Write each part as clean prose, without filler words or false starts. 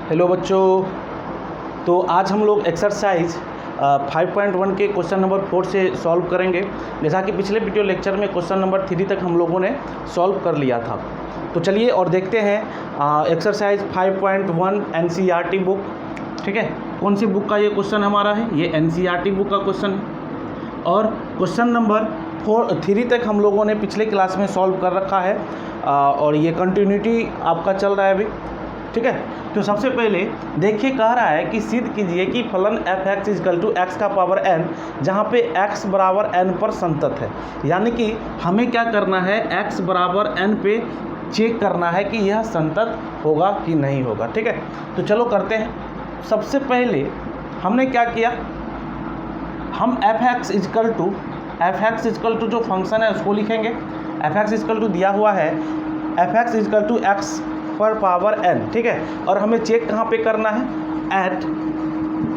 Hello बच्चों, तो आज हम लोग एक्सरसाइज 5.1 के क्वेश्चन नंबर 4 से सॉल्व करेंगे। जैसा कि पिछले वीडियो लेक्चर में क्वेश्चन नंबर 3 तक हम लोगों ने सॉल्व कर लिया था। तो चलिए और देखते हैं एक्सरसाइज 5.1 एनसीईआरटी बुक। ठीक है, कौन सी बुक का ये क्वेश्चन हमारा है? ये एनसीईआरटी बुक का क्वेश्चन है और क्वेश्चन नंबर 3 तक हम लोगों ने पिछले क्लास में सॉल्व कर रखा है और ये कंटिन्यूटी आपका चल रहा है अभी। ठीक है, तो सबसे पहले देखिए, कह रहा है कि सिद्ध कीजिए कि फलन f x is equal to x का पावर एन, जहाँ पे x बराबर n पर संतत है। यानी कि हमें क्या करना है, x बराबर n पे चेक करना है कि यह संतत होगा कि नहीं होगा। ठीक है, तो चलो करते हैं। सबसे पहले हमने क्या किया, हम एफ एक्स इजकल टू जो फंक्शन है उसको लिखेंगे। एफ एक्स इजकल टू दिया हुआ है, f x is equal to x पर पावर n। ठीक है, और हमें चेक कहाँ पे करना है, at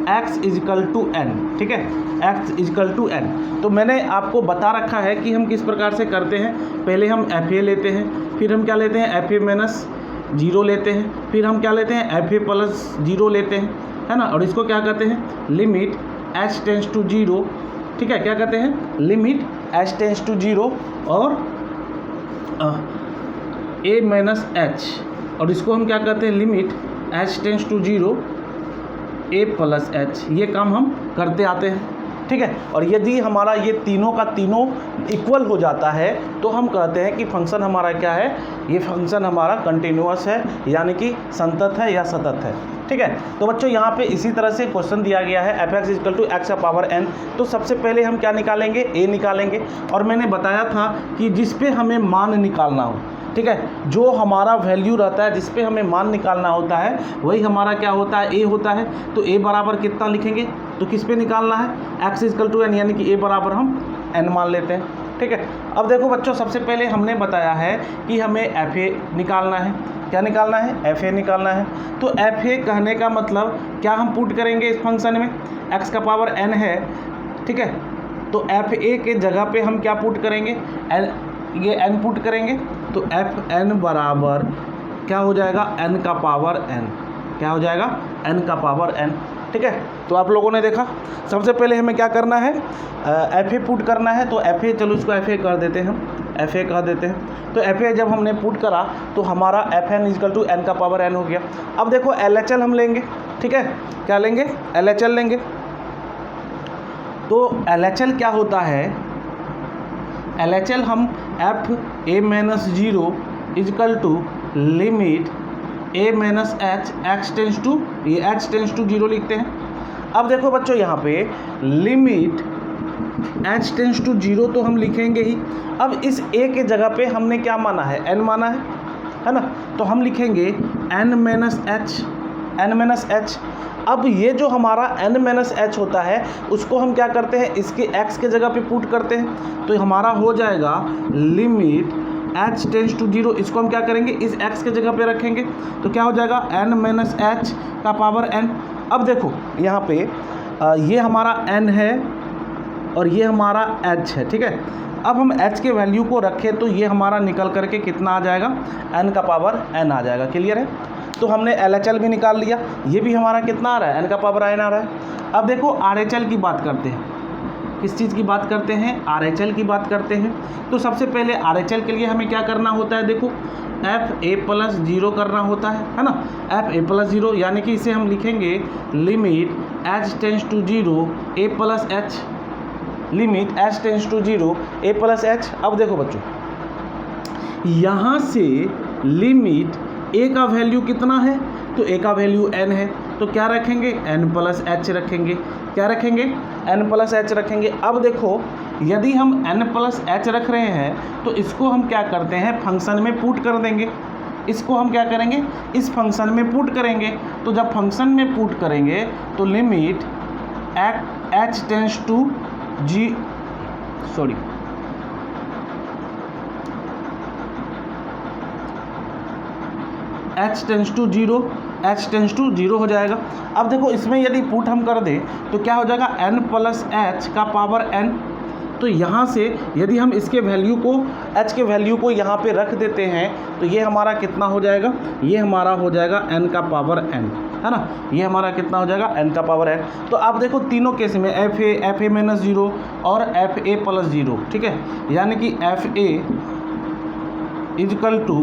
x is equal to n। ठीक है, x इजकल टू n। तो मैंने आपको बता रखा है कि हम किस प्रकार से करते हैं। पहले हम एफ ए लेते हैं, फिर हम क्या लेते हैं, एफ ए माइनस 0 लेते हैं, फिर हम क्या लेते हैं, एफ ए प्लस 0 लेते हैं, है ना। और इसको क्या कहते हैं, लिमिट h टेंस टू 0। ठीक है, क्या कहते हैं, लिमिट h टेंस टू 0 और a माइनस h, और इसको हम क्या कहते हैं, limit h tends to 0 a plus h। ये काम हम करते आते हैं। ठीक है, और यदि हमारा ये तीनों का तीनों इक्वल हो जाता है तो हम कहते हैं कि फंक्शन हमारा क्या है, ये फंक्शन हमारा कंटिन्यूअस है, यानी कि संतत है या सतत है। ठीक है, तो बच्चों यहाँ पे इसी तरह से क्वेश्चन दिया गया है, f x is equal to x का पावर n। तो सबसे पहले हम क्या निकालेंगे, a निकालेंगे। और मैंने बताया था कि जिस पे हमें मान निकालना हो, ठीक है, जो हमारा वैल्यू रहता है जिस पे हमें मान निकालना होता है वही हमारा क्या होता है, a होता है। तो a बराबर कितना लिखेंगे, तो किस पे निकालना है, x इजकल टू n, यानी कि a बराबर हम n मान लेते हैं। ठीक है, अब देखो बच्चों, सबसे पहले हमने बताया है कि हमें एफ ए निकालना है। क्या निकालना है, एफ ए निकालना है। तो एफ ए कहने का मतलब क्या हम पुट करेंगे इस फंक्शन में, x का पावर n है। ठीक है, तो एफ ए के जगह पे हम क्या पुट करेंगे, ये n पुट करेंगे। तो एफ एन बराबर क्या हो जाएगा, n का पावर n। क्या हो जाएगा, n का पावर n। ठीक है, तो आप लोगों ने देखा, सबसे पहले हमें क्या करना है, एफ ए पुट करना है। तो एफ ए, चलो इसको एफ ए कर देते हैं, हम एफ ए कह देते हैं। तो एफ ए जब हमने पुट करा तो हमारा f n is equal to n का पावर n हो गया। अब देखो एल एच एल हम लेंगे। ठीक है, क्या लेंगे, एल एच एल लेंगे। तो एल एच एल क्या होता है, एल एच एल हम f a minus 0 is equal to limit a minus h x tends to, ये h टेंस टू 0 लिखते हैं। अब देखो बच्चों, यहाँ पे लिमिट h टेंस टू 0 तो हम लिखेंगे ही। अब इस a के जगह पे हमने क्या माना है, n माना है ना। तो हम लिखेंगे n माइनस h। अब ये जो हमारा n माइनस h होता है उसको हम क्या करते हैं, इसके x के जगह पे पुट करते हैं। तो हमारा हो जाएगा लिमिट h टेंस टू 0। इसको हम क्या करेंगे, इस x के जगह पे रखेंगे। तो क्या हो जाएगा, n माइनस h का पावर n। अब देखो यहाँ पे ये हमारा n है और ये हमारा h है। ठीक है, अब हम h के वैल्यू को रखें तो ये हमारा निकल करके कितना आ जाएगा, n का पावर n आ जाएगा। क्लियर है, तो हमने LHL भी निकाल लिया, ये भी हमारा कितना आ रहा है, n का पावर n आ रहा है। अब देखो RHL की बात करते हैं, किस चीज़ की बात करते हैं, RHL की बात करते हैं। तो सबसे पहले RHL के लिए हमें क्या करना होता है, देखो एफ ए प्लस 0 करना होता है ना, एफ ए प्लस 0, यानी कि इसे हम लिखेंगे limit h tends to 0 a plus h, limit h tends to 0 a plus h। अब देखो बच्चों, यहाँ से लिमिट a का वैल्यू कितना है, तो a का वैल्यू n है। तो क्या रखेंगे, n प्लस h रखेंगे। क्या रखेंगे, n प्लस h रखेंगे। अब देखो, यदि हम n प्लस h रख रहे हैं तो इसको हम क्या करते हैं, फंक्शन में पुट कर देंगे। इसको हम क्या करेंगे, इस फंक्शन में पुट करेंगे। तो जब फंक्शन में पुट करेंगे तो limit h tends to h tends to 0 हो जाएगा। अब देखो, इसमें यदि पुट हम कर दें तो क्या हो जाएगा, n प्लस h का पावर n। तो यहाँ से यदि हम इसके वैल्यू को, h के वैल्यू को यहाँ पे रख देते हैं तो ये हमारा कितना हो जाएगा, ये हमारा हो जाएगा n का पावर n। है ना। ये हमारा कितना हो जाएगा n का पावर n। तो आप देखो तीनों केस में एफ ए माइनस 0 और एफ ए प्लस 0, ठीक है, यानी कि f a is equal to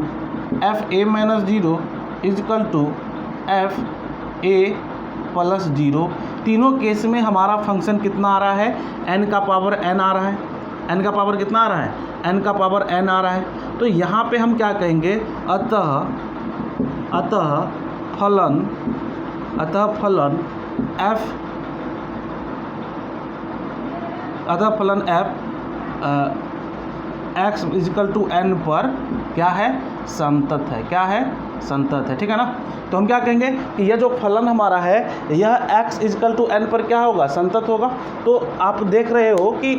f a minus 0 is equal to f a plus 0। तीनों केस में हमारा फंक्शन कितना आ रहा है, n का पावर n आ रहा है। n का पावर कितना आ रहा है, n का पावर n आ रहा है। तो यहाँ पे हम क्या कहेंगे, अतः फलन f x is equal to n पर क्या है, संतत है। क्या है, संतत है, ठीक है ना। तो हम क्या कहेंगे कि यह जो फलन हमारा है यह x इजिकल टू n पर क्या होगा, संतत होगा। तो आप देख रहे हो कि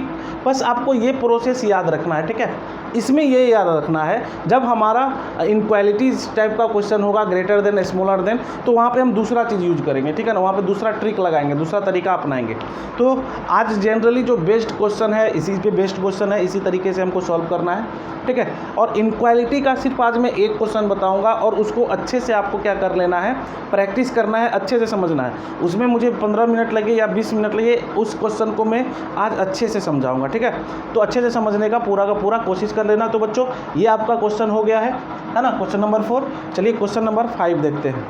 बस आपको ये प्रोसेस याद रखना है, ठीक है। इसमें ये याद रखना है जब हमारा इनक्वालिटीज टाइप का क्वेश्चन होगा ग्रेटर देन स्मॉलर देन, तो वहाँ पे हम दूसरा चीज़ यूज करेंगे, ठीक है ना। वहाँ पे दूसरा ट्रिक लगाएंगे, दूसरा तरीका अपनाएंगे। तो आज जनरली जो बेस्ट क्वेश्चन है इसी पे बेस्ट क्वेश्चन है, इसी तरीके से हमको सॉल्व करना है, ठीक है। और इनक्वालिटी का सिर्फ आज मैं एक क्वेश्चन बताऊँगा और उसको अच्छे से आपको क्या कर लेना है, प्रैक्टिस करना है, अच्छे से समझना है। उसमें मुझे 15 मिनट लगे या 20 मिनट लगे, उस क्वेश्चन को मैं आज अच्छे से समझाऊंगा, ठीक है। तो अच्छे से समझने का पूरा कोशिश कर लेना। तो बच्चों ये आपका क्वेश्चन हो गया है ना, क्वेश्चन नंबर 4। चलिए क्वेश्चन नंबर 5 देखते हैं।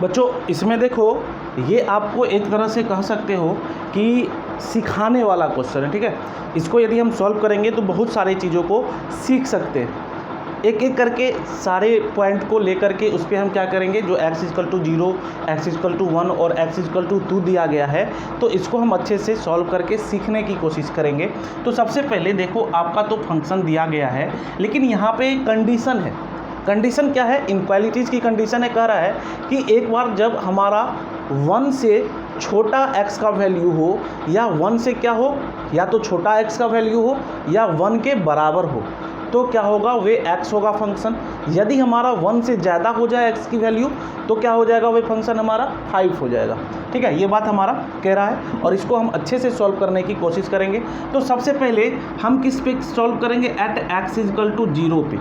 बच्चों इसमें देखो, ये आपको एक तरह से कह सकते हो कि सिखाने वाला क्वेश्चन है, ठीक है। इसको यदि हम सॉल्व करेंगे तो बहुत सारी चीज़ों को सीख सकते हैं। एक एक करके सारे पॉइंट को लेकर के उस पर हम क्या करेंगे, जो x is equal to 0, x is equal to 1 और x इजकल टू 2 दिया गया है, तो इसको हम अच्छे से सॉल्व करके सीखने की कोशिश करेंगे। तो सबसे पहले देखो, आपका तो फंक्शन दिया गया है, लेकिन यहाँ पे कंडीशन है। कंडीशन क्या है, इनक्वालिटीज़ की कंडीशन है। कह रहा है कि एक बार जब हमारा 1 से छोटा x का वैल्यू हो या 1 से क्या हो, या तो छोटा x का वैल्यू हो या 1 के बराबर हो, तो क्या होगा, वे x होगा फंक्शन। यदि हमारा 1 से ज़्यादा हो जाए x की वैल्यू, तो क्या हो जाएगा, वे फंक्शन हमारा 5 हो जाएगा, ठीक है। ये बात हमारा कह रहा है और इसको हम अच्छे से सॉल्व करने की कोशिश करेंगे। तो सबसे पहले हम किस पे सॉल्व करेंगे, एट x इजकल टू 0 पे,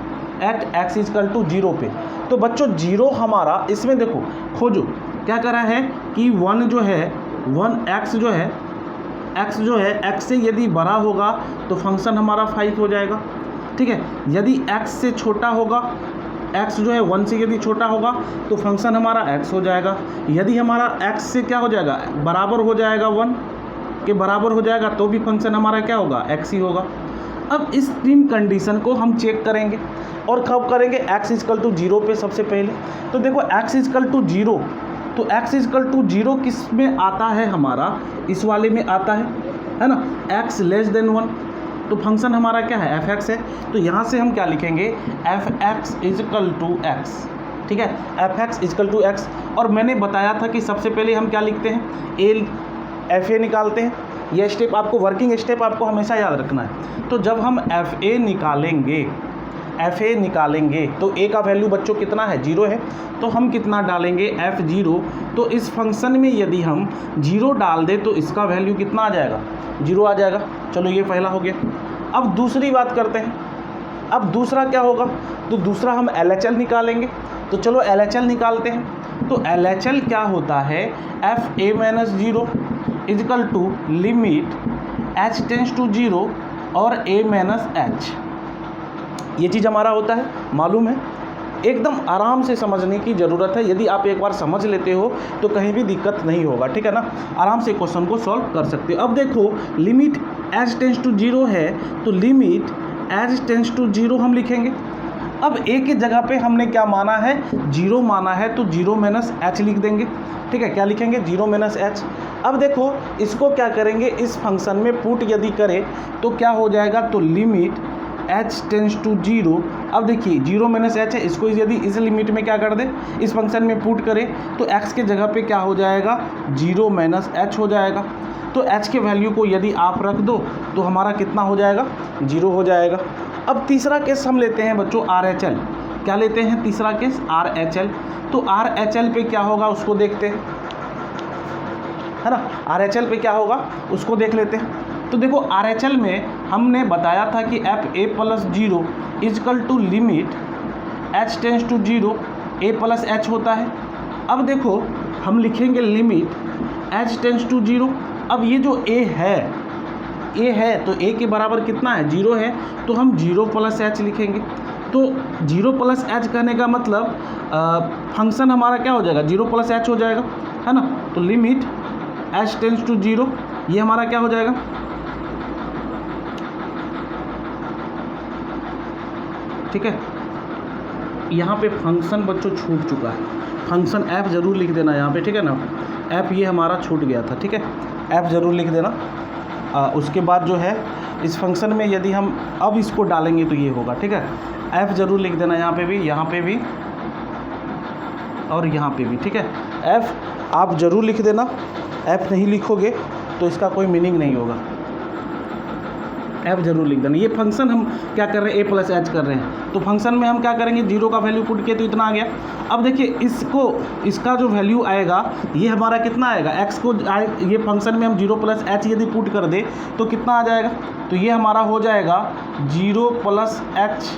एट x इजकल टू 0 पे। तो बच्चों 0 हमारा, इसमें देखो खोजो क्या कर रहा है कि 1 जो है, 1x जो है, x से यदि बड़ा होगा तो फंक्शन हमारा 5 हो जाएगा, ठीक है। यदि x से छोटा होगा, x जो है 1 से यदि छोटा होगा तो फंक्शन हमारा x हो जाएगा। यदि हमारा x से क्या हो जाएगा, बराबर हो जाएगा, 1 के बराबर हो जाएगा, तो भी फंक्शन हमारा क्या होगा, x ही होगा। अब इस तीन कंडीशन को हम चेक करेंगे और कब करेंगे, x इजकल टू 0 पे सबसे पहले। तो देखो x इजकल टू 0, तो x इजकल टू 0 किस में आता है, हमारा इस वाले में आता है ना, x लेस देन 1, तो फंक्शन हमारा क्या है, fx है। तो यहाँ से हम क्या लिखेंगे, fx इजकल टू x, ठीक है, fx इजकल टू x। और मैंने बताया था कि सबसे पहले हम क्या लिखते हैं, fa निकालते हैं। यह स्टेप आपको, वर्किंग स्टेप आपको हमेशा याद रखना है। तो जब हम fa निकालेंगे तो a का वैल्यू बच्चों कितना है, 0 है। तो हम कितना डालेंगे, f0। तो इस फंक्शन में यदि हम 0 डाल दें तो इसका वैल्यू कितना आ जाएगा, 0 आ जाएगा। चलो ये पहला हो गया। अब दूसरी बात करते हैं। अब दूसरा क्या होगा, तो दूसरा हम LHL निकालेंगे। तो चलो LHL निकालते हैं। तो LHL क्या होता है, fa minus 0 is equal to limit h tends to 0 और a माइनस h। ये चीज़ हमारा होता है, मालूम है। एकदम आराम से समझने की ज़रूरत है। यदि आप एक बार समझ लेते हो तो कहीं भी दिक्कत नहीं होगा, ठीक है ना। आराम से क्वेश्चन को सॉल्व कर सकते हो। अब देखो लिमिट h टेंस टू 0 है, तो लिमिट h टेंस टू 0 हम लिखेंगे। अब a की जगह पे हमने क्या माना है, 0 माना है, तो 0 माइनस h लिख देंगे, ठीक है। क्या लिखेंगे, 0 माइनस h। अब देखो इसको क्या करेंगे, इस फंक्शन में पुट यदि करें तो क्या हो जाएगा, तो लिमिट h टेंस टू 0। अब देखिए 0 माइनस h है, इसको यदि इस लिमिट में क्या कर दे, इस फंक्शन में पुट करें तो x के जगह पे क्या हो जाएगा, 0 माइनस h हो जाएगा। तो h के वैल्यू को यदि आप रख दो तो हमारा कितना हो जाएगा, 0 हो जाएगा। अब तीसरा केस हम लेते हैं बच्चों RHL। क्या लेते हैं तीसरा केस, RHL। तो RHL पे क्या होगा उसको देखते हैं, है ना। RHL पे क्या होगा उसको देख लेते हैं। तो देखो RHL में हमने बताया था कि f a plus 0 is equal to limit h tends to 0 a plus h होता है। अब देखो हम लिखेंगे लिमिट h टेंस टू 0। अब ये जो a है तो a के बराबर कितना है, 0 है, तो हम 0 प्लस एच लिखेंगे। तो 0 प्लस एच कहने का मतलब फंक्शन हमारा क्या हो जाएगा, 0 प्लस एच हो जाएगा, है ना। तो लिमिट h टेंस टू 0 ये हमारा क्या हो जाएगा, ठीक है। यहाँ पे फंक्शन बच्चों छूट चुका है, फंक्शन f ज़रूर लिख देना यहाँ पे, ठीक है ना। f ये हमारा छूट गया था, ठीक है, f ज़रूर लिख देना। उसके बाद जो है इस फंक्शन में यदि हम अब इसको डालेंगे तो ये होगा, ठीक है। f ज़रूर लिख देना यहाँ पे भी और यहाँ पे भी, ठीक है। f आप ज़रूर लिख देना, f नहीं लिखोगे तो इसका कोई मीनिंग नहीं होगा। f ज़रूर लिख देना। ये फंक्शन हम क्या कर रहे हैं, a प्लस एच कर रहे हैं, तो फंक्शन में हम क्या करेंगे, 0 का वैल्यू पुट किया तो इतना आ गया। अब देखिए इसका जो वैल्यू आएगा ये हमारा कितना आएगा, x को ये फंक्शन में हम 0 प्लस एच यदि पुट कर दे तो कितना आ जाएगा, तो ये हमारा हो जाएगा 0 प्लस एच,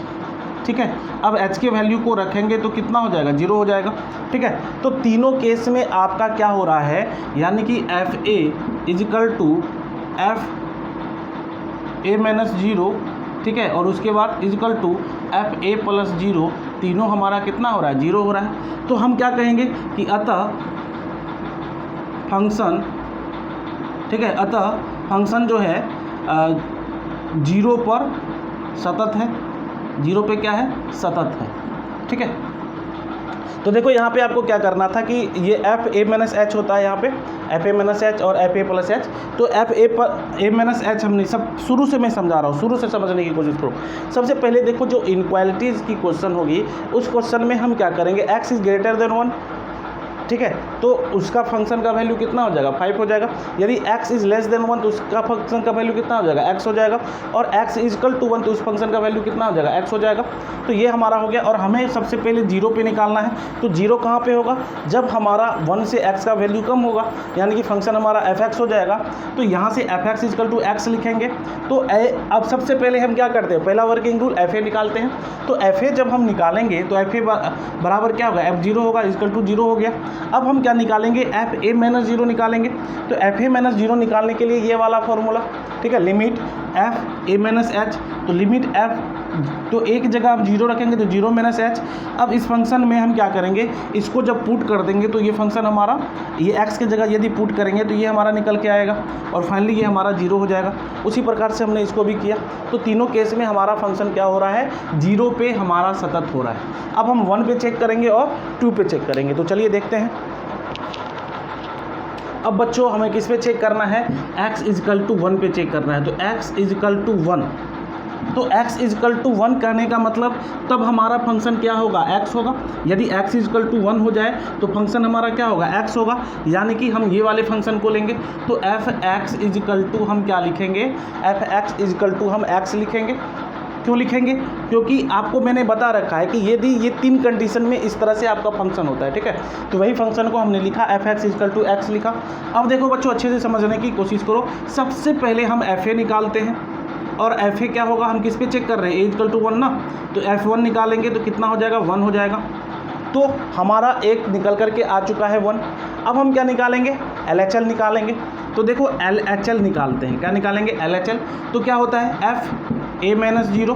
ठीक है। अब h के वैल्यू को रखेंगे तो कितना हो जाएगा, 0 हो जाएगा, ठीक है। तो तीनों केस में आपका क्या हो रहा है, यानी कि f a is equal to f a minus 0, ठीक है, और उसके बाद is equal to f a plus 0, तीनों हमारा कितना हो रहा है, 0 हो रहा है। तो हम क्या कहेंगे कि अतः फंक्शन, ठीक है, अतः फंक्शन जो है 0 पर सतत है, 0 पे क्या है, सतत है, ठीक है। तो देखो यहाँ पे आपको क्या करना था कि ये एफ ए माइनस एच होता है, यहाँ पे एफ ए माइनस एच और एफ ए प्लस एच। तो एफ ए माइनस एच हमने सब शुरू से मैं समझा रहा हूँ, शुरू से समझने की कोशिश करो। सबसे पहले देखो जो इनक्वालिटीज़ की क्वेश्चन होगी उस क्वेश्चन में हम क्या करेंगे, एक्स इज़ ग्रेटर देन 1, ठीक है, तो उसका फंक्शन का वैल्यू कितना हो जाएगा, 5 हो जाएगा। यदि x इज़ लेस देन 1 तो उसका फंक्शन का वैल्यू कितना हो जाएगा, x हो जाएगा। और x इज इक्वल टू 1 तो उस फंक्शन का वैल्यू कितना हो जाएगा, x हो जाएगा। तो ये हमारा हो गया। और हमें सबसे पहले 0 पे निकालना है, तो 0 कहाँ पे होगा, जब हमारा 1 से x का वैल्यू कम होगा, यानी कि फंक्शन हमारा fx हो जाएगा। तो यहाँ से fx is equal to x लिखेंगे। तो अब सबसे पहले हम क्या करते हैं, पहला वर्किंग रूल fa निकालते हैं। तो fa जब हम निकालेंगे तो fa बराबर क्या होगा, f0 होगा, इज इक्वल टू 0 हो गया। अब हम क्या निकालेंगे, एफ ए माइनस 0 निकालेंगे। तो एफ ए माइनस 0 निकालने के लिए ये वाला फॉर्मूला, ठीक है, limit F a minus H. तो लिमिट एफ, तो एक जगह आप 0 रखेंगे तो 0 माइनस एच। अब इस फंक्शन में हम क्या करेंगे, इसको जब पुट कर देंगे तो ये फंक्शन हमारा, ये एक्स की जगह यदि पुट करेंगे तो ये हमारा निकल के आएगा और फाइनली ये हमारा 0 हो जाएगा। उसी प्रकार से हमने इसको भी किया। तो तीनों केस में हमारा फंक्शन क्या हो रहा है, 0 पे हमारा सतत हो रहा है। अब हम 1 पे चेक करेंगे और 2 पे चेक करेंगे। तो चलिए देखते हैं। अब बच्चों हमें किस पे चेक करना है, x इजकल टू 1 पे चेक करना है। तो x इजकल टू 1, तो x इजकल टू 1 कहने का मतलब तब हमारा फंक्शन क्या होगा, x होगा। यदि x इजकल टू 1 हो जाए तो फंक्शन हमारा क्या होगा, x होगा। यानी कि हम ये वाले फंक्शन को लेंगे तो एफ एक्स इजकल टू हम क्या लिखेंगे, एफ एक्स इजकल टू हम x लिखेंगे। क्यों लिखेंगे, क्योंकि आपको मैंने बता रखा है कि यदि ये 3 कंडीशन में इस तरह से आपका फंक्शन होता है, ठीक है। तो वही फंक्शन को हमने लिखा, f x is equal to x लिखा। अब देखो बच्चों अच्छे से समझने की कोशिश करो। सबसे पहले हम एफ ए निकालते हैं और एफ ए क्या होगा, हम किस पे चेक कर रहे हैं, ए इजकल टू 1 ना। तो F1 निकालेंगे तो कितना हो जाएगा, 1 हो जाएगा। तो हमारा एक निकल करके आ चुका है 1। अब हम क्या निकालेंगे, LHL निकालेंगे। तो देखो LHL निकालते हैं, क्या निकालेंगे, LHL। तो क्या होता है, एफ ए माइनस 0,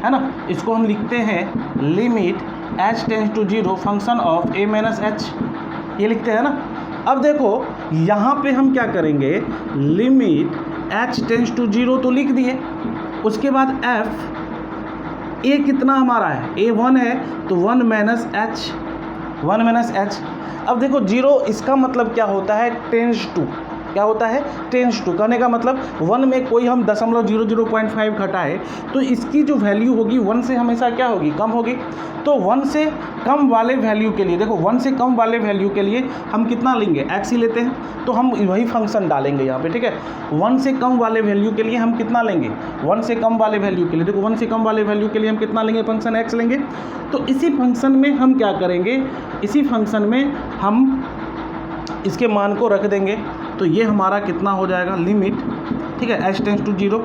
है ना। इसको हम लिखते हैं limit h tends to 0 function of a minus h, ये लिखते हैं ना। अब देखो यहाँ पे हम क्या करेंगे, लिमिट h टेंस टू 0 तो लिख दिए। उसके बाद f a कितना हमारा है, a 1 है तो 1 माइनस एच, 1 माइनस एच। अब देखो 0 इसका मतलब क्या होता है, टेंस टू, क्या होता है, टेंस टू। कहने का मतलब 1 में कोई हम 0.005 घटाए तो इसकी जो वैल्यू होगी 1 से हमेशा क्या होगी, कम होगी। तो 1 से कम वाले वैल्यू के लिए, देखो 1 से कम वाले वैल्यू के लिए हम कितना लेंगे, x ही लेते हैं। तो हम वही फंक्शन डालेंगे यहाँ पे, ठीक है। 1 से कम वाले वैल्यू के लिए हम कितना लेंगे, 1 से कम वाले वैल्यू के लिए, देखो 1 से कम वाले वैल्यू के लिए हम कितना लेंगे, फंक्शन x लेंगे। तो इसी फंक्शन में हम क्या करेंगे, इसी फंक्शन में हम इसके मान को रख देंगे। तो ये हमारा कितना हो जाएगा लिमिट, ठीक है, h टेंस टू 0।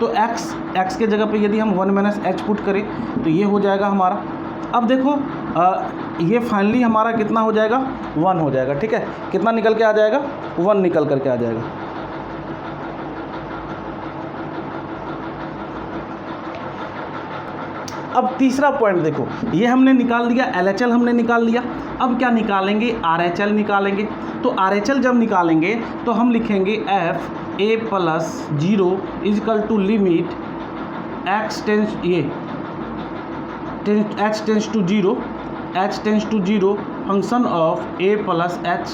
तो x के जगह पे यदि हम 1 माइनस एच पुट करें तो ये हो जाएगा हमारा। अब देखो ये फाइनली हमारा कितना हो जाएगा 1 हो जाएगा, ठीक है। कितना निकल के आ जाएगा 1 निकल करके आ जाएगा। अब तीसरा पॉइंट देखो, ये हमने निकाल लिया LHL हमने निकाल लिया। अब क्या निकालेंगे RHL निकालेंगे। तो RHL जब निकालेंगे तो हम लिखेंगे FA plus 0 is equal to limit h tends to 0 function of a plus h।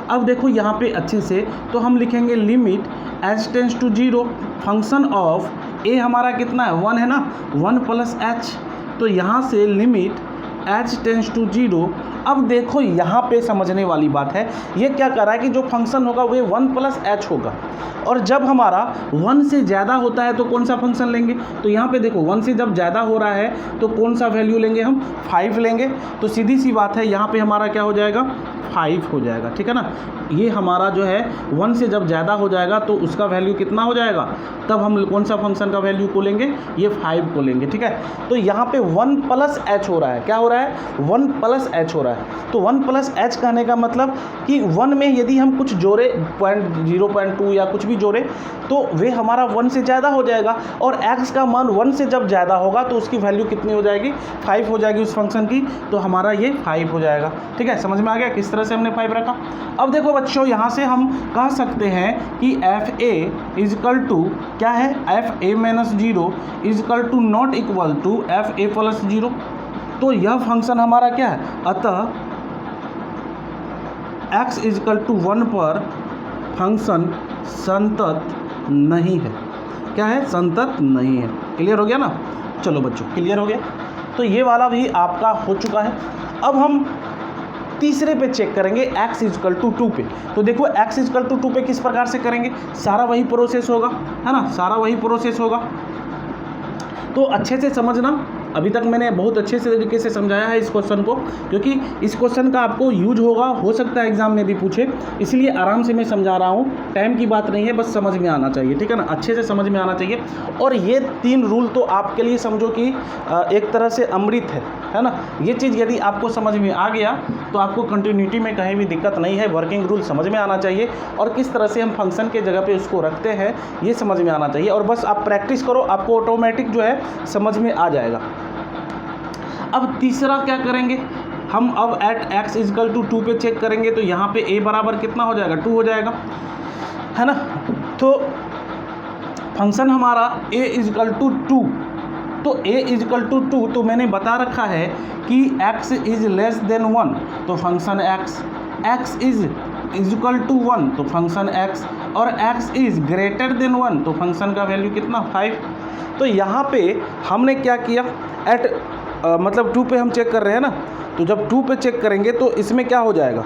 अब देखो यहाँ पे अच्छे से तो हम लिखेंगे limit h tends to 0 function of a हमारा कितना है 1 है ना, 1 प्लस h। तो यहाँ से लिमिट h टेंस टू 0। अब देखो यहाँ पे समझने वाली बात है, ये क्या कर रहा है कि जो फंक्शन होगा वो 1 प्लस h होगा, और जब हमारा 1 से ज़्यादा होता है तो कौन सा फंक्शन लेंगे। तो यहाँ पे देखो 1 से जब ज़्यादा हो रहा है तो कौन सा वैल्यू लेंगे हम 5 लेंगे। तो सीधी सी बात है यहाँ पे हमारा क्या हो जाएगा 5 हो जाएगा, ठीक है ना। ये हमारा जो है 1 से जब ज़्यादा हो जाएगा तो उसका वैल्यू कितना हो जाएगा, तब हम कौन सा फंक्शन का वैल्यू को लेंगे, ये 5 को लेंगे, ठीक है। तो यहाँ पे 1 प्लस h हो रहा है, क्या हो रहा है 1 प्लस h हो रहा है। तो 1 प्लस h कहने का मतलब कि 1 में यदि हम कुछ जोड़े 0.2 या कुछ भी जोड़े तो वे हमारा 1 से ज़्यादा हो जाएगा, और x का मान 1 से जब ज़्यादा होगा तो उसकी वैल्यू कितनी हो जाएगी 5 हो जाएगी उस फंक्शन की। तो हमारा ये 5 हो जाएगा, ठीक है। समझ में आ गया किस तरह से हमने 5 रखा। अब देखो बच्चों यहाँ से हम कह सकते हैं कि FA इजकल टू क्या है, FA minus 0 is equal to not equal to FA plus 0। तो यह फंक्शन हमारा क्या है, अतः x इजकल टू 1 पर फंक्शन संतत नहीं है। क्या है, संतत नहीं है। क्लियर हो गया ना। चलो बच्चों क्लियर हो गया। तो ये वाला भी आपका हो चुका है। अब हम तीसरे पे चेक करेंगे x इजकल टू 2 पे। तो देखो x इजकल टू 2 पे किस प्रकार से करेंगे, सारा वही प्रोसेस होगा, है ना, सारा वही प्रोसेस होगा। तो अच्छे से समझना, अभी तक मैंने बहुत अच्छे से तरीके से समझाया है इस क्वेश्चन को, क्योंकि इस क्वेश्चन का आपको यूज होगा, हो सकता है एग्जाम में भी पूछे, इसलिए आराम से मैं समझा रहा हूँ। टाइम की बात नहीं है, बस समझ में आना चाहिए, ठीक है ना, अच्छे से समझ में आना चाहिए। और ये 3 रूल तो आपके लिए समझो कि एक तरह से अमृत है ना। ये चीज़ यदि आपको समझ में आ गया तो आपको कंटिन्यूटी में कहीं भी दिक्कत नहीं है। वर्किंग रूल समझ में आना चाहिए और किस तरह से हम फंक्शन के जगह पे उसको रखते हैं ये समझ में आना चाहिए। और बस आप प्रैक्टिस करो, आपको ऑटोमेटिक जो है समझ में आ जाएगा। अब तीसरा क्या करेंगे हम, अब एट x इजकल टू 2 पे चेक करेंगे। तो यहाँ पे a बराबर कितना हो जाएगा 2 हो जाएगा, है ना। तो फंक्शन हमारा a इजकल टू 2, तो a इजकल टू 2 तो मैंने बता रखा है कि x इज लेस देन 1 तो function x is is equal to 1 तो फंक्शन x, और x इज ग्रेटर देन 1 तो फंक्शन का वैल्यू कितना 5। तो यहाँ पे हमने क्या किया, एट मतलब 2 पे हम चेक कर रहे हैं ना, तो जब 2 पे चेक करेंगे तो इसमें क्या हो जाएगा,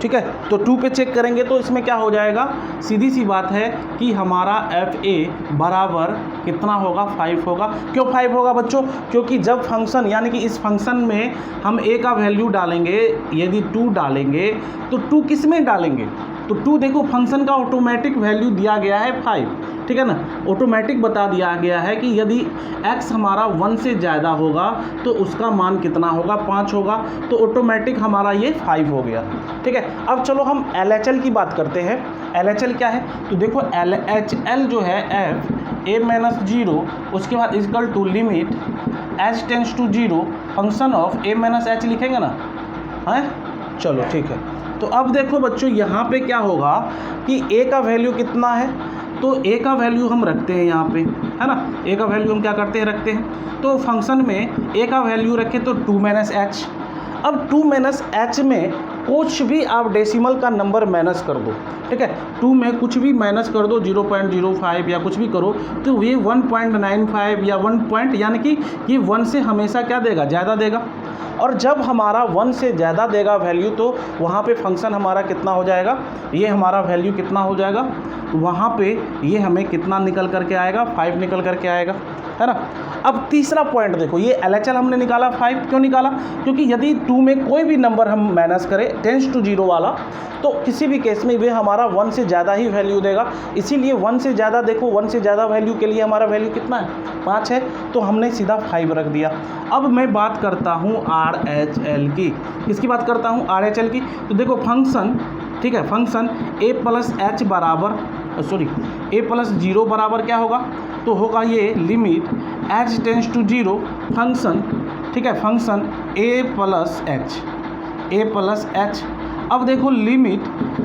ठीक है। तो 2 पे चेक करेंगे तो इसमें क्या हो जाएगा, सीधी सी बात है कि हमारा FA बराबर कितना होगा 5 होगा। क्यों 5 होगा बच्चों, क्योंकि जब फंक्शन यानी कि इस फंक्शन में हम a का वैल्यू डालेंगे, यदि 2 डालेंगे तो 2 किस में डालेंगे, तो 2 देखो फंक्शन का ऑटोमेटिक वैल्यू दिया गया है 5, ठीक है ना। ऑटोमेटिक बता दिया गया है कि यदि x हमारा 1 से ज़्यादा होगा तो उसका मान कितना होगा 5 होगा, तो ऑटोमेटिक हमारा ये 5 हो गया, ठीक है। अब चलो हम LHL की बात करते हैं। LHL क्या है, तो देखो LHL जो है FA माइनस 0 उसके बाद is equal to limit h tends to 0 function of a minus h लिखेंगे ना, है। चलो ठीक है। तो अब देखो बच्चों यहाँ पे क्या होगा कि a का वैल्यू कितना है, तो a का वैल्यू हम रखते हैं यहाँ पे, है ना। a का वैल्यू हम क्या करते हैं, रखते हैं। तो फंक्शन में a का वैल्यू रखें तो 2 माइनस h। अब 2 माइनस h में कुछ भी आप डेसिमल का नंबर माइनस कर दो, ठीक है। 2 में कुछ भी माइनस कर दो, 0.05 या कुछ भी करो तो ये 1.95 या 1 यानी कि ये 1 से हमेशा क्या देगा, ज़्यादा देगा। और जब हमारा 1 से ज़्यादा देगा वैल्यू तो वहाँ पे फंक्शन हमारा कितना हो जाएगा, ये हमारा वैल्यू कितना हो जाएगा, वहाँ पे ये हमें कितना निकल करके आएगा 5 निकल करके आएगा। है ना। अब तीसरा पॉइंट देखो, ये LHL हमने निकाला 5, क्यों निकाला? क्योंकि यदि 2 में कोई भी नंबर हम माइनस करें टेंस टू 0 वाला, तो किसी भी केस में वे हमारा 1 से ज़्यादा ही वैल्यू देगा। इसीलिए 1 से ज़्यादा देखो, 1 से ज़्यादा वैल्यू के लिए हमारा वैल्यू कितना है? 5 है, तो हमने सीधा 5 रख दिया। अब मैं बात करता हूँ RHL की। किसकी बात करता हूँ? RHL की। तो देखो फंक्शन, ठीक है, फंक्शन a प्लस एच बराबर a प्लस 0 बराबर क्या होगा? तो होगा ये limit h tends to 0 function, ठीक है, फंक्शन a प्लस h। अब देखो लिमिट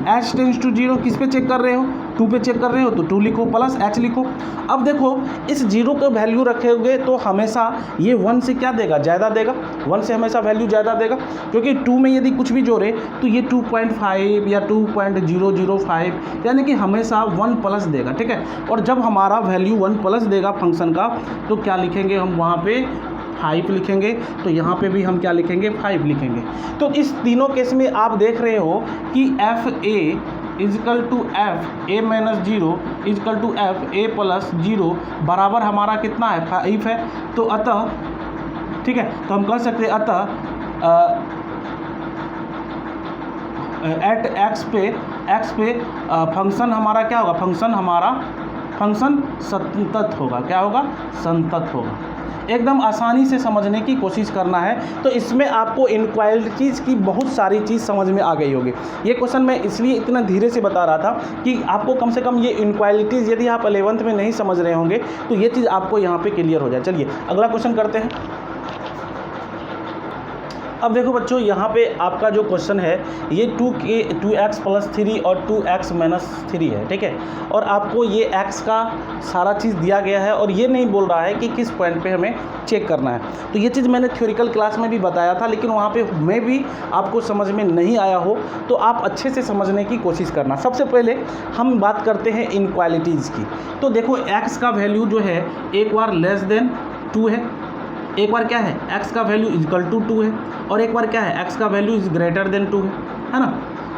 h टेंस टू 0 किस पे चेक कर रहे हो? 2 पे चेक कर रहे हो, तो 2 लिखो प्लस h लिखो। अब देखो इस 0 का वैल्यू रखोगे तो हमेशा ये 1 से क्या देगा? ज़्यादा देगा। 1 से हमेशा वैल्यू ज़्यादा देगा, क्योंकि 2 में यदि कुछ भी जोड़े तो ये 2.5 या 2.005, यानी कि हमेशा 1 प्लस देगा, ठीक है। और जब हमारा वैल्यू 1 प्लस देगा फंक्शन का, तो क्या लिखेंगे हम वहाँ पे? 5 लिखेंगे। तो यहाँ पे भी हम क्या लिखेंगे? 5 लिखेंगे। तो इस तीनों केस में आप देख रहे हो कि FA is equal to FA minus 0 is equal to FA plus 0 बराबर हमारा कितना है? 5 है। तो अतः, ठीक है, तो हम कह सकते हैं अतः एट x पे फंक्शन हमारा क्या होगा? फंक्शन संतत होगा। क्या होगा? संतत होगा। एकदम आसानी से समझने की कोशिश करना है। तो इसमें आपको इनक्वालिटीज़ की बहुत सारी चीज़ समझ में आ गई होगी। ये क्वेश्चन मैं इसलिए इतना धीरे से बता रहा था कि आपको कम से कम ये इनक्वालिटीज़, यदि आप 11th में नहीं समझ रहे होंगे तो ये चीज़ आपको यहाँ पे क्लियर हो जाए। चलिए अगला क्वेश्चन करते हैं। अब देखो बच्चों, यहाँ पे आपका जो क्वेश्चन है ये 2x प्लस 3 और 2x माइनस 3 है, ठीक है। और आपको ये x का सारा चीज़ दिया गया है और ये नहीं बोल रहा है कि किस पॉइंट पे हमें चेक करना है। तो ये चीज़ मैंने थ्योरिकल क्लास में भी बताया था, लेकिन वहाँ पे मैं भी आपको समझ में नहीं आया हो तो आप अच्छे से समझने की कोशिश करना। सबसे पहले हम बात करते हैं इनक्वालिटीज़ की। तो देखो x का वैल्यू जो है एक बार लेस देन 2 है, एक बार क्या है? x का वैल्यू इजकल टू 2 है, और एक बार क्या है? x का वैल्यू इज ग्रेटर देन 2 है ना।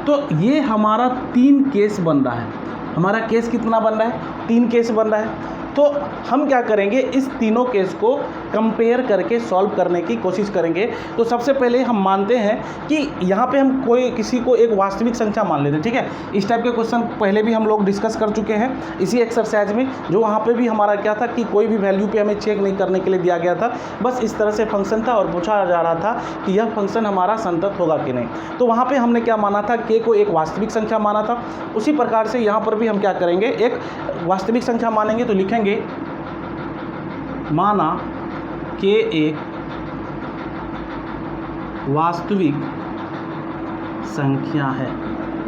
तो ये हमारा 3 केस बन रहा है। हमारा केस कितना बन रहा है? 3 केस बन रहा है। तो हम क्या करेंगे? इस तीनों केस को कंपेयर करके सॉल्व करने की कोशिश करेंगे। तो सबसे पहले हम मानते हैं कि यहाँ पे हम किसी को एक वास्तविक संख्या मान लेते हैं, ठीक है। इस टाइप के क्वेश्चन पहले भी हम लोग डिस्कस कर चुके हैं इसी एक्सरसाइज में, जो वहाँ पे भी हमारा क्या था कि कोई भी वैल्यू पे हमें चेक नहीं करने के लिए दिया गया था। बस इस तरह से फंक्शन था और पूछा जा रहा था कि यह फंक्शन हमारा संतत होगा कि नहीं। तो वहाँ पर हमने क्या माना था? के को एक वास्तविक संख्या माना था। उसी प्रकार से यहाँ पर भी हम क्या करेंगे? एक वास्तविक संख्या मानेंगे। तो लिखेंगे माना के एक वास्तविक संख्या है,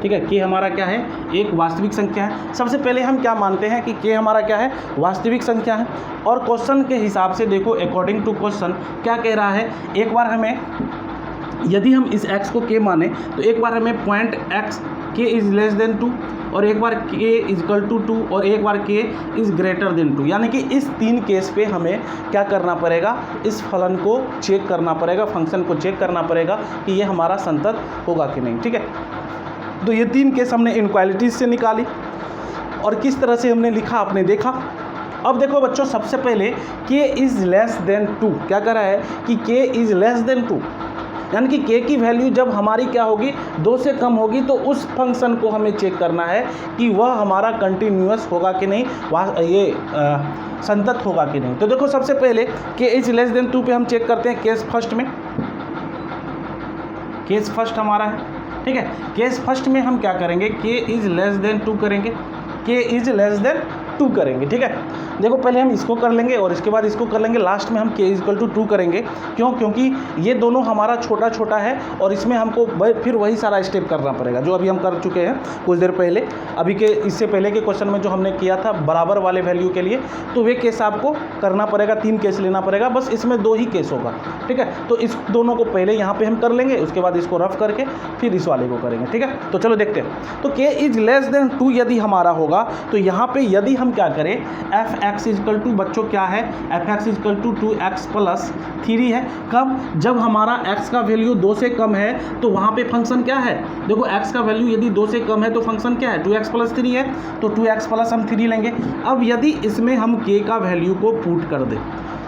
ठीक है। के हमारा क्या है? एक वास्तविक संख्या है। सबसे पहले हम क्या मानते हैं कि के हमारा क्या है? वास्तविक संख्या है। और क्वेश्चन के हिसाब से देखो, अकॉर्डिंग टू क्वेश्चन क्या कह रहा है? एक बार हमें, यदि हम इस x को k माने तो एक बार हमें point x k is less than 2, और एक बार k इजकल टू 2, और एक बार k इज़ ग्रेटर देन 2। यानी कि इस 3 केस पे हमें क्या करना पड़ेगा? इस फलन को चेक करना पड़ेगा, फंक्शन को चेक करना पड़ेगा कि ये हमारा संतत होगा कि नहीं, ठीक है। तो ये 3 केस हमने इनक्वालिटीज से निकाली और किस तरह से हमने लिखा आपने देखा। अब देखो बच्चों, सबसे पहले k इज़ लेस देन 2 क्या कर रहा है कि k इज़ लेस देन 2, यानी कि k की वैल्यू जब हमारी क्या होगी? 2 से कम होगी, तो उस फंक्शन को हमें चेक करना है कि वह हमारा कंटिन्यूअस होगा कि नहीं, ये संतत होगा कि नहीं। तो देखो सबसे पहले k इज लेस देन 2 पे हम चेक करते हैं केस फर्स्ट में। केस फर्स्ट हमारा है, ठीक है। केस फर्स्ट में हम क्या करेंगे? k इज लेस देन 2 करेंगे, k इज लेस देन 2 करेंगे, ठीक है। देखो पहले हम इसको कर लेंगे और इसके बाद इसको कर लेंगे, लास्ट में हम k इजकल टू 2 करेंगे। क्यों? क्योंकि ये दोनों हमारा छोटा छोटा है और इसमें हमको फिर वही सारा स्टेप करना पड़ेगा जो अभी हम कर चुके हैं कुछ देर पहले। अभी के इससे पहले के क्वेश्चन में जो हमने किया था बराबर वाले वैल्यू के लिए, तो वे केस आपको करना पड़ेगा, 3 केस लेना पड़ेगा, बस इसमें 2 ही केस होगा, ठीक है। तो इस दोनों को पहले यहाँ पर हम कर लेंगे, उसके बाद इसको रफ करके फिर इस वाले को करेंगे, ठीक है। तो चलो देखते हैं। तो k इज लेस देन 2 यदि हमारा होगा तो यहाँ पर यदि हम क्या करें? एक्स इजकल टू बच्चों क्या है, f x is equal to 2x plus 3 है। कब? जब हमारा x का वैल्यू 2 से कम है तो वहाँ पे फंक्शन क्या है, देखो x का वैल्यू यदि 2 से कम है तो फंक्शन क्या है, 2x प्लस 3 है, तो 2x प्लस हम 3 लेंगे। अब यदि इसमें हम k का वैल्यू को पुट कर दें,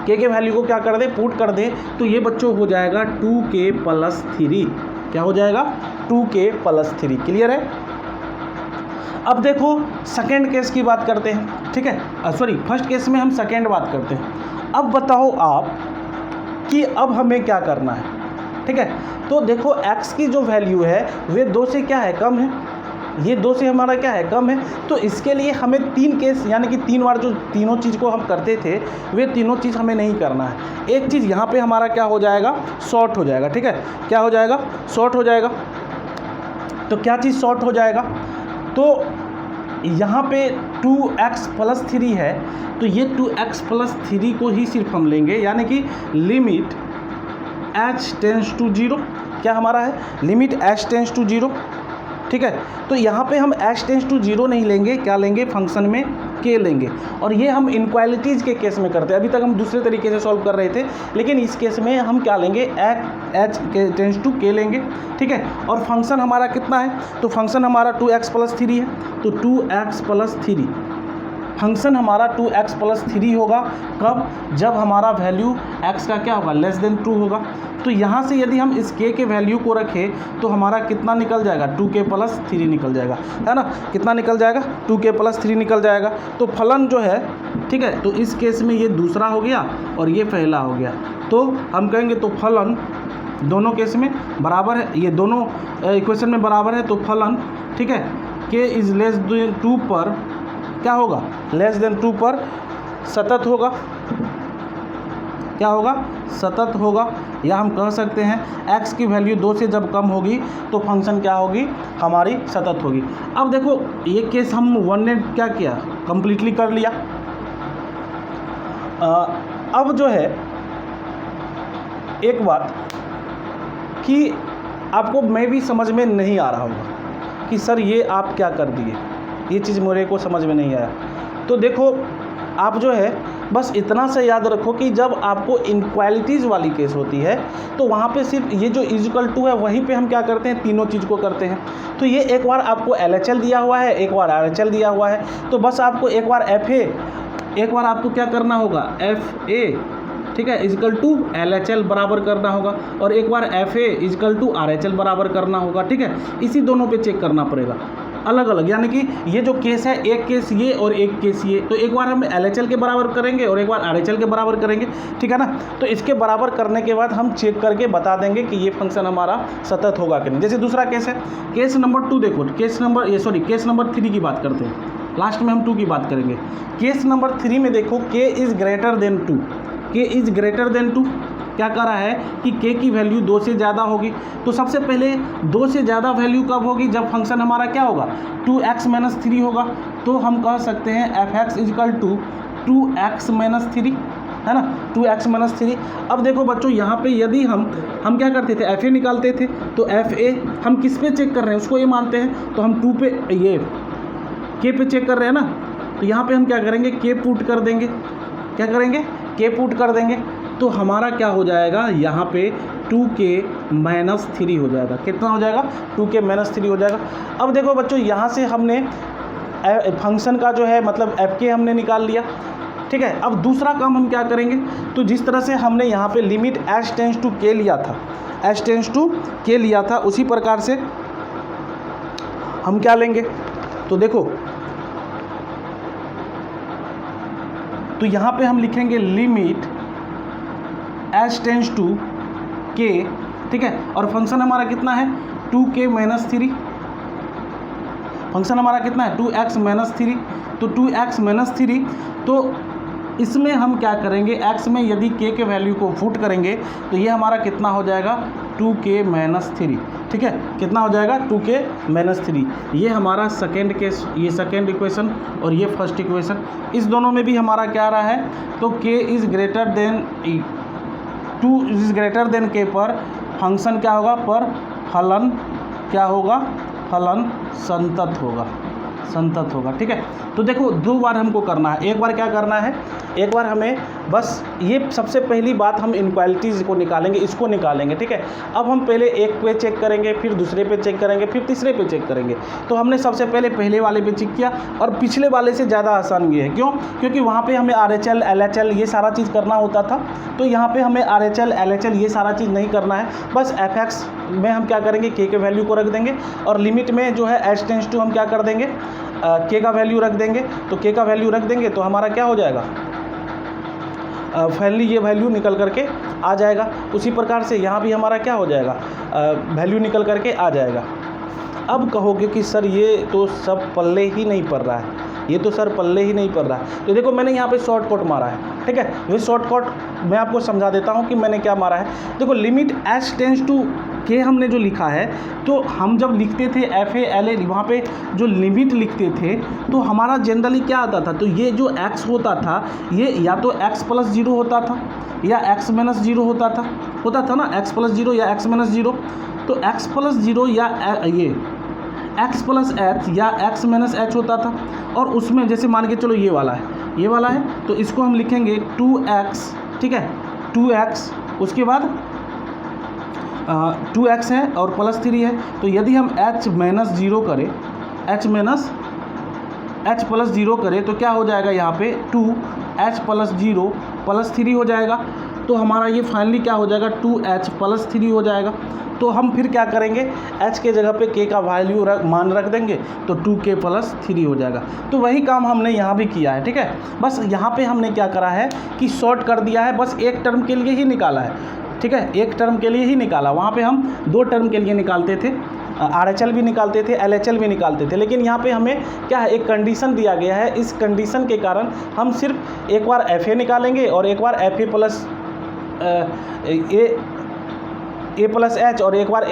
k के वैल्यू को क्या कर दे, पुट कर दे, तो ये बच्चों हो जाएगा 2k प्लस 3। क्या हो जाएगा? 2k plus 3। क्लियर है? अब देखो सेकेंड केस की बात करते हैं, ठीक है, सॉरी फर्स्ट केस में हम सेकेंड बात करते हैं। अब बताओ आप कि अब हमें क्या करना है, ठीक है। तो देखो x की जो वैल्यू है वे 2 से क्या है, कम है, ये 2 से हमारा क्या है, कम है। तो इसके लिए हमें 3 केस यानी कि 3 बार जो तीनों चीज़ को हम करते थे वे तीनों चीज़ हमें नहीं करना है। एक चीज़ यहाँ पे हमारा क्या हो जाएगा, शॉर्ट हो जाएगा, ठीक है। क्या हो जाएगा? शॉर्ट हो जाएगा। तो क्या चीज़ शॉर्ट हो जाएगा? तो यहाँ पे 2x प्लस 3 है, तो ये 2x प्लस 3 को ही सिर्फ हम लेंगे, यानी कि लिमिट h टेंस टू 0। क्या हमारा है? लिमिट h टेंस टू 0, ठीक है। तो यहाँ पे हम h टेंस टू 0 नहीं लेंगे, क्या लेंगे, फंक्शन में k लेंगे। और ये हम इनक्वालिटीज़ के केस में करते हैं, अभी तक हम दूसरे तरीके से सॉल्व कर रहे थे, लेकिन इस केस में हम क्या लेंगे, h टेंस टू k लेंगे, ठीक है। और फंक्शन हमारा कितना है, तो फंक्शन हमारा 2x प्लस 3 है, तो 2x प्लस 3 फंक्शन हमारा 2x प्लस 3 होगा। कब? जब हमारा वैल्यू x का क्या होगा, लेस देन 2 होगा। तो यहाँ से यदि हम इस k के वैल्यू को रखें तो हमारा कितना निकल जाएगा, 2k प्लस 3 निकल जाएगा, है ना। कितना निकल जाएगा? 2k प्लस 3 निकल जाएगा। तो फलन जो है, ठीक है, तो इस केस में ये दूसरा हो गया और ये पहला हो गया। तो हम कहेंगे तो फलन दोनों केस में बराबर है, ये दोनों इक्वेशन में बराबर है, तो फलन, ठीक है, k इज़ लेस देन 2 पर क्या होगा, लेस देन 2 पर सतत होगा। क्या होगा? सतत होगा। या हम कह सकते हैं x की वैल्यू 2 से जब कम होगी तो फंक्शन क्या होगी, हमारी सतत होगी। अब देखो ये केस हम 1 ने क्या किया, कंप्लीटली कर लिया। अब जो है एक बात कि आपको मैं भी समझ में नहीं आ रहा होगा कि सर ये आप क्या कर दिए, ये चीज़ मेरे को समझ में नहीं आया। तो देखो आप जो है बस इतना से याद रखो कि जब आपको इनक्वालिटीज़ वाली केस होती है तो वहाँ पे सिर्फ ये जो इक्वल टू है वहीं पे हम क्या करते हैं, तीनों चीज़ को करते हैं। तो ये एक बार आपको LHL दिया हुआ है, एक बार RHL दिया हुआ है, तो बस आपको एक बार FA, एक बार आपको क्या करना होगा, FA, ठीक है, इजकल टू LHL बराबर करना होगा, और एक बार FA इजकल टू RHL बराबर करना होगा, ठीक है। इसी दोनों पे चेक करना पड़ेगा अलग अलग, यानी कि ये जो केस है एक केस ये और एक केस ये, तो एक बार हम LHL के बराबर करेंगे और एक बार RHL के बराबर करेंगे, ठीक है ना। तो इसके बराबर करने के बाद हम चेक करके बता देंगे कि ये फंक्शन हमारा सतत होगा कि नहीं। जैसे दूसरा केस है, केस नंबर 2 देखो, केस नंबर 3 की बात करते हैं, लास्ट में हम 2 की बात करेंगे। केस नंबर 3 में देखो k is greater than 2, k is greater than 2 क्या कर रहा है कि k की वैल्यू 2 से ज़्यादा होगी। तो सबसे पहले 2 से ज़्यादा वैल्यू कब होगी, जब फंक्शन हमारा क्या होगा, 2x माइनस 3 होगा। तो हम कह सकते हैं f(x) is equal to 2x minus 3, है ना, 2x माइनस 3। अब देखो बच्चों यहाँ पे यदि हम क्या करते थे, FA निकालते थे, तो FA हम किस पे चेक कर रहे हैं, उसको ये मानते हैं, तो हम 2 पे ये k पे चेक कर रहे हैं ना, तो यहाँ पे हम क्या करेंगे, k पुट कर देंगे। क्या करेंगे, k पुट कर देंगे। तो हमारा क्या हो जाएगा, यहाँ पे 2k माइनस 3 हो जाएगा। कितना हो जाएगा, 2k माइनस 3 हो जाएगा। अब देखो बच्चों यहाँ से हमने फंक्शन का जो है मतलब fk हमने निकाल लिया, ठीक है। अब दूसरा काम हम क्या करेंगे, तो जिस तरह से हमने यहाँ पे limit h tends to k लिया था, h टेंस टू k लिया था, उसी प्रकार से हम क्या लेंगे, तो देखो तो यहाँ पे हम लिखेंगे limit h tends to k, ठीक है। और फंक्शन हमारा कितना है, 2k माइनस 3, फंक्शन हमारा कितना है, 2x माइनस 3, तो 2x माइनस 3। तो इसमें हम क्या करेंगे, x में यदि k के वैल्यू को पुट करेंगे तो ये हमारा कितना हो जाएगा, 2k माइनस 3, ठीक है। कितना हो जाएगा, 2k माइनस 3। ये हमारा सेकेंड केस, ये सेकेंड इक्वेशन और ये फर्स्ट इक्वेशन, इस दोनों में भी हमारा क्या आ रहा है, तो k is greater than 2 is greater than k पर फंक्शन क्या होगा, पर फलन क्या होगा, फलन संतत होगा, संतत होगा। ठीक है, तो देखो 2 बार हमको करना है। एक बार क्या करना है, एक बार हमें बस ये सबसे पहली बात हम इनक्वालिटीज़ को निकालेंगे, इसको निकालेंगे। ठीक है, अब हम पहले एक पे चेक करेंगे, फिर दूसरे पे चेक करेंगे, फिर तीसरे पे चेक करेंगे। तो हमने सबसे पहले पहले वाले पे चेक किया और पिछले वाले से ज़्यादा आसान ये है। क्यों? क्योंकि वहाँ पे हमें RHL LHL ये सारा चीज़ करना होता था, तो यहाँ पे हमें RHL LHL ये सारा चीज़ नहीं करना है। बस fx में हम क्या करेंगे, k के वैल्यू को रख देंगे और लिमिट में जो है h टेंड्स टू हम क्या कर देंगे, k का वैल्यू रख देंगे। तो k का वैल्यू रख देंगे तो हमारा क्या हो जाएगा, फाइनली ये वैल्यू निकल करके आ जाएगा। उसी प्रकार से यहाँ भी हमारा क्या हो जाएगा, वैल्यू निकल करके आ जाएगा। अब कहोगे कि सर ये तो सब पल्ले ही नहीं पड़ रहा है, ये तो सर पल्ले ही नहीं पड़ रहा है। तो देखो मैंने यहाँ पे शॉर्टकट मारा है। ठीक है, वही शॉर्टकट मैं आपको समझा देता हूँ कि मैंने क्या मारा है। देखो limit h tends to k हमने जो लिखा है, तो हम जब लिखते थे FA LA वहाँ पे जो लिमिट लिखते थे तो हमारा जनरली क्या आता था, तो ये जो x होता था ये या तो x + 0 होता था या x - 0 होता था ना, x + 0 या x - 0। तो x + 0 या ये x + h या x - h होता था। और उसमें जैसे मान के चलो ये वाला है तो इसको हम लिखेंगे 2x। ठीक है, 2x, उसके बाद 2x है और +3 है। तो यदि हम h - 0 करें, h + 0 करें तो क्या हो जाएगा, यहाँ पे 2h + 0 +3 हो जाएगा। तो हमारा ये फाइनली क्या हो जाएगा, 2h + 3 हो जाएगा। तो हम फिर क्या करेंगे, h के जगह पे k का वैल्यू मान रख देंगे तो 2k + 3 हो जाएगा। तो वही काम हमने यहाँ भी किया है। ठीक है, बस यहाँ पे हमने क्या करा है कि शॉर्ट कर दिया है, बस एक टर्म के लिए ही निकाला है। ठीक है, एक टर्म के लिए ही निकाला। वहाँ पे हम 2 टर्म के लिए निकालते थे, RHL भी निकालते थे, LHL भी निकालते थे। लेकिन यहाँ पे हमें क्या है, एक कंडीशन दिया गया है। इस कंडीशन के कारण हम सिर्फ एक बार FA निकालेंगे और एक बार FA + A + H और एक बार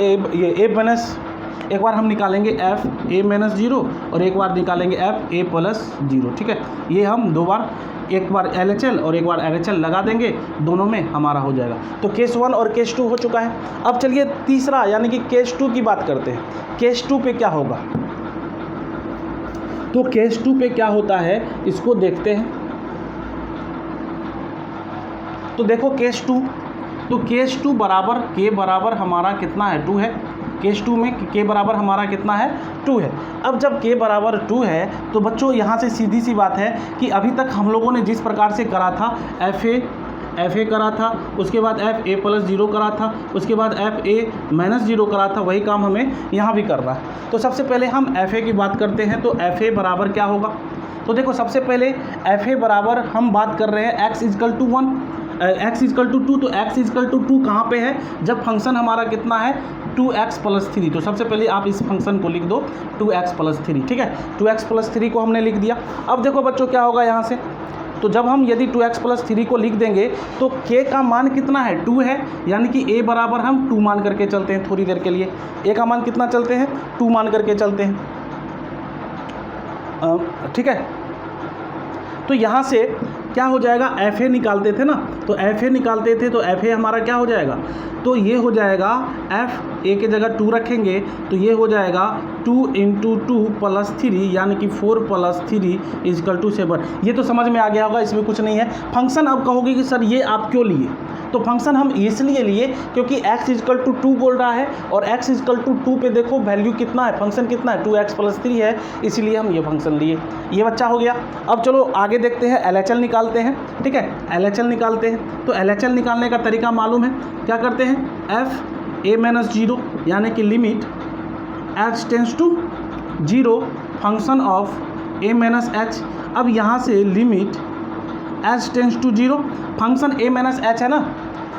एक बार हम निकालेंगे FA - 0 और एक बार निकालेंगे FA + 0। ठीक है, ये हम 2 बार, एक बार LHL और एक बार RHL लगा देंगे, दोनों में हमारा हो जाएगा। तो केस 1 और केस 2 हो चुका है। अब चलिए तीसरा यानी कि केस 2 की बात करते हैं। केस 2 पे क्या होगा, तो केस 2 पे क्या होता है इसको देखते हैं। तो देखो केस 2, तो केस 2 बराबर k बराबर हमारा कितना है, 2 है। केस 2 में k बराबर हमारा कितना है, 2 है। अब जब k बराबर 2 है तो बच्चों यहाँ से सीधी सी बात है कि अभी तक हम लोगों ने जिस प्रकार से करा था, FA करा था, उसके बाद FA + 0 करा था, उसके बाद FA - 0 करा था, वही काम हमें यहाँ भी करना है। तो सबसे पहले हम FA की बात करते हैं। तो FA बराबर क्या होगा, तो देखो सबसे पहले FA बराबर हम बात कर रहे हैं x = 1, x = 2। तो x = 2 कहाँ पे है, जब फंक्शन हमारा कितना है, 2x + 3। तो सबसे पहले आप इस फंक्शन को लिख दो 2x + 3। ठीक है, 2x + 3 को हमने लिख दिया। अब देखो बच्चों क्या होगा यहाँ से, तो जब हम यदि 2x + 3 को लिख देंगे तो k का मान कितना है, 2 है। यानी कि a बराबर हम 2 मान करके चलते हैं थोड़ी देर के लिए। a का मान कितना चलते हैं, 2 मान करके चलते हैं। ठीक है, तो यहाँ से क्या हो जाएगा, FA निकालते थे ना, तो FA निकालते थे तो FA हमारा क्या हो जाएगा, तो ये हो जाएगा FA के जगह 2 रखेंगे तो ये हो जाएगा 2 × 2 + 3 यानी कि 4 + 3 = 7। ये तो समझ में आ गया होगा, इसमें कुछ नहीं है। फंक्शन अब कहोगे कि सर ये आप क्यों लिए, तो फंक्शन हम इसलिए लिए क्योंकि x = 2 बोल रहा है और x = 2 पे देखो वैल्यू कितना है, फंक्शन कितना है, 2x + 3 है, इसीलिए हम ये फंक्शन लिए। ये बच्चा हो गया। अब चलो आगे देखते हैं, LHL निकालते हैं। ठीक है, LHL निकालते हैं। तो LHL निकालने का तरीका मालूम है, क्या करते हैं, FA - 0 यानी कि limit h tends to 0 function of A - h। अब यहाँ से limit h tends to 0 function A - h है ना,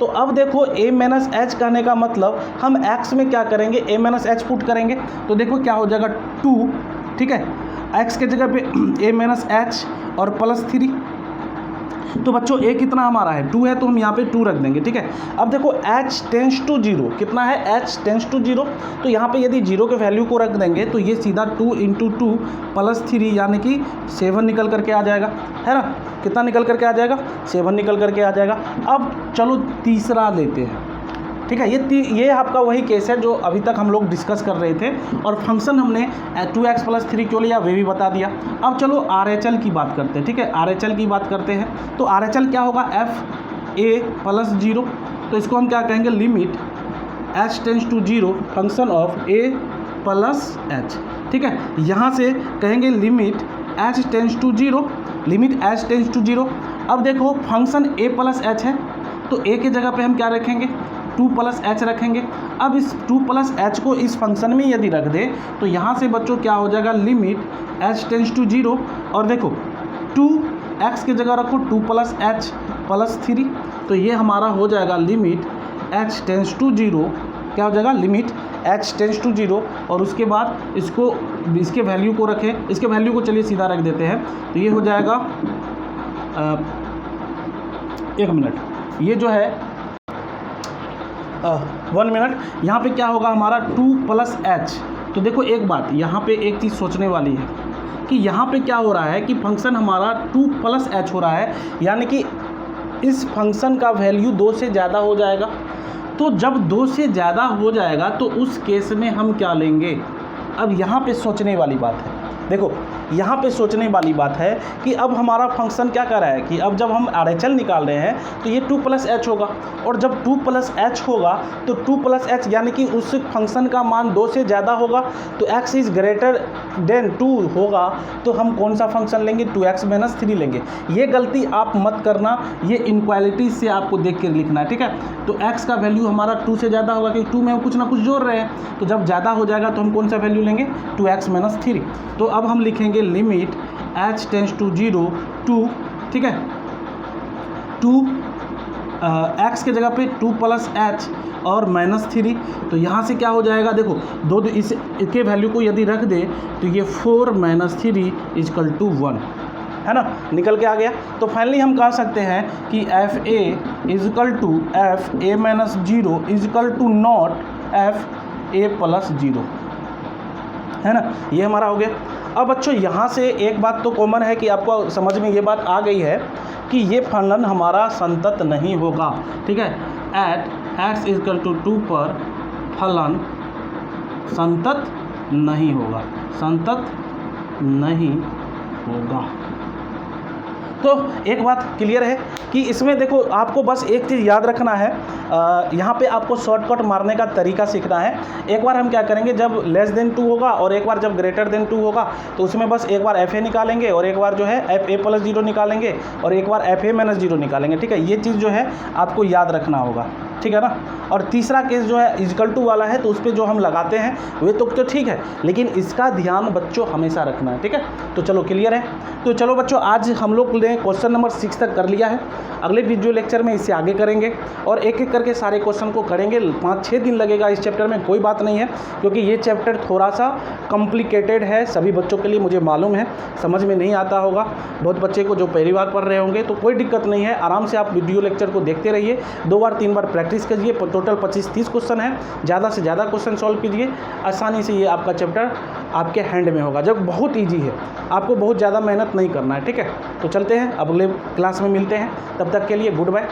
तो अब देखो A - h कहने का मतलब हम x में क्या करेंगे, A - h पुट करेंगे। तो देखो क्या हो जाएगा 2। ठीक है, x के जगह पे A - h और +3। तो बच्चों a कितना हमारा है, 2 है, तो हम यहाँ पे 2 रख देंगे। ठीक है, अब देखो h टेंड्स टू 0 कितना है, h टेंड्स टू 0। तो यहाँ पे यदि 0 के वैल्यू को रख देंगे तो ये सीधा 2 × 2 + 3 यानी कि 7 निकल करके आ जाएगा, है ना। कितना निकल करके आ जाएगा, 7 निकल करके आ जाएगा। अब चलो तीसरा लेते हैं। ठीक है। ये आपका वही केस है जो अभी तक हम लोग डिस्कस कर रहे थे, और फंक्शन हमने 2x + 3 क्यों लिया वे भी बता दिया। अब चलो RHL की बात करते हैं, ठीक है। RHL की बात करते हैं तो RHL क्या होगा, fa + 0, तो इसको हम क्या कहेंगे, limit h tends to 0 function of a + h, ठीक है। यहाँ से कहेंगे limit h tends to 0, limit h tends to 0। अब देखो फंक्शन a + h है, तो a के जगह पे हम क्या रखेंगे, 2 + h रखेंगे। अब इस 2 + h को इस फंक्शन में यदि रख दे तो यहाँ से बच्चों क्या हो जाएगा, लिमिट h टेंड्स टू 0, और देखो 2x के जगह रखो 2 + h + 3, तो ये हमारा हो जाएगा लिमिट h टेंड्स टू 0, क्या हो जाएगा, लिमिट h टेंड्स टू 0। और उसके बाद इसको, इसके वैल्यू को रखें, इसके वैल्यू को चलिए सीधा रख देते हैं, तो ये हो जाएगा 1 मिनट, ये जो है 1 मिनट, यहाँ पे क्या होगा हमारा 2 + h। तो देखो एक बात यहाँ पे एक चीज़ सोचने वाली है कि यहाँ पे क्या हो रहा है कि फंक्शन हमारा 2 + h हो रहा है, यानी कि इस फंक्शन का वैल्यू 2 से ज़्यादा हो जाएगा। तो जब 2 से ज़्यादा हो जाएगा तो उस केस में हम क्या लेंगे, अब यहाँ पे सोचने वाली बात है। देखो यहाँ पे सोचने वाली बात है कि अब हमारा फंक्शन क्या कर रहा है कि अब जब हम RHL निकाल रहे हैं तो ये 2 + h होगा, और जब 2 + h होगा तो 2 + h यानी कि उस फंक्शन का मान 2 से ज़्यादा होगा, तो x इज़ ग्रेटर देन 2 होगा, तो हम कौन सा फंक्शन लेंगे, 2x - 3 लेंगे। ये गलती आप मत करना, ये इनक्वालिटी से आपको देख कर लिखना है, ठीक है। तो x का वैल्यू हमारा 2 से ज़्यादा होगा, क्योंकि 2 में हम कुछ ना कुछ जोड़ रहे हैं, तो जब ज़्यादा हो जाएगा तो हम कौन सा वैल्यू लेंगे, 2x - 3। तो अब हम लिखेंगे लिमिट h टेंड्स टू 0 2, ठीक है, 2 x के जगह पे 2 + h और -3, तो यहाँ से क्या हो जाएगा, देखो दो इसके वैल्यू को यदि रख दे तो ये 4 - 3 = 1, है ना, निकल के आ गया। तो फाइनली हम कह सकते हैं कि fa -0 नॉट fa + 0, है ना, ये हमारा हो गया। अब बच्चों यहाँ से एक बात तो कॉमन है कि आपको समझ में ये बात आ गई है कि ये फलन हमारा संतत नहीं होगा, ठीक है। एट x = 2 पर फलन संतत नहीं होगा, संतत नहीं होगा। तो एक बात क्लियर है कि इसमें देखो आपको बस एक चीज़ याद रखना है, यहाँ पे आपको शॉर्टकट मारने का तरीका सीखना है। एक बार हम क्या करेंगे, जब लेस देन 2 होगा और एक बार जब ग्रेटर देन 2 होगा, तो उसमें बस एक बार fa निकालेंगे और एक बार जो है fa + 0 निकालेंगे और एक बार fa - 0 निकालेंगे, ठीक है। ये चीज़ जो है आपको याद रखना होगा, ठीक है ना। और तीसरा केस जो है = वाला है, तो उस पर जो हम लगाते हैं वे तो ठीक है, लेकिन इसका ध्यान बच्चों हमेशा रखना है, ठीक है। तो चलो क्लियर है। तो चलो बच्चों आज हम लोग ने क्वेश्चन नंबर 6 तक कर लिया है। अगले वीडियो लेक्चर में इससे आगे करेंगे और एक एक करके सारे क्वेश्चन को करेंगे। 5-6 दिन लगेगा इस चैप्टर में, कोई बात नहीं है, क्योंकि ये चैप्टर थोड़ा सा कॉम्प्लिकेटेड है सभी बच्चों के लिए, मुझे मालूम है समझ में नहीं आता होगा बहुत बच्चे को जो पहली बार पढ़ रहे होंगे, तो कोई दिक्कत नहीं है, आराम से आप वीडियो लेक्चर को देखते रहिए, 2 बार 3 बार प्रैक्टिस कीजिए। टोटल 25-30 क्वेश्चन है, ज़्यादा से ज़्यादा क्वेश्चन सॉल्व कीजिए, आसानी से ये आपका चैप्टर आपके हैंड में होगा, जब बहुत ईजी है, आपको बहुत ज़्यादा मेहनत नहीं करना है, ठीक है। तो चलते हैं, अगले क्लास में मिलते हैं, तब तक के लिए गुड बाय।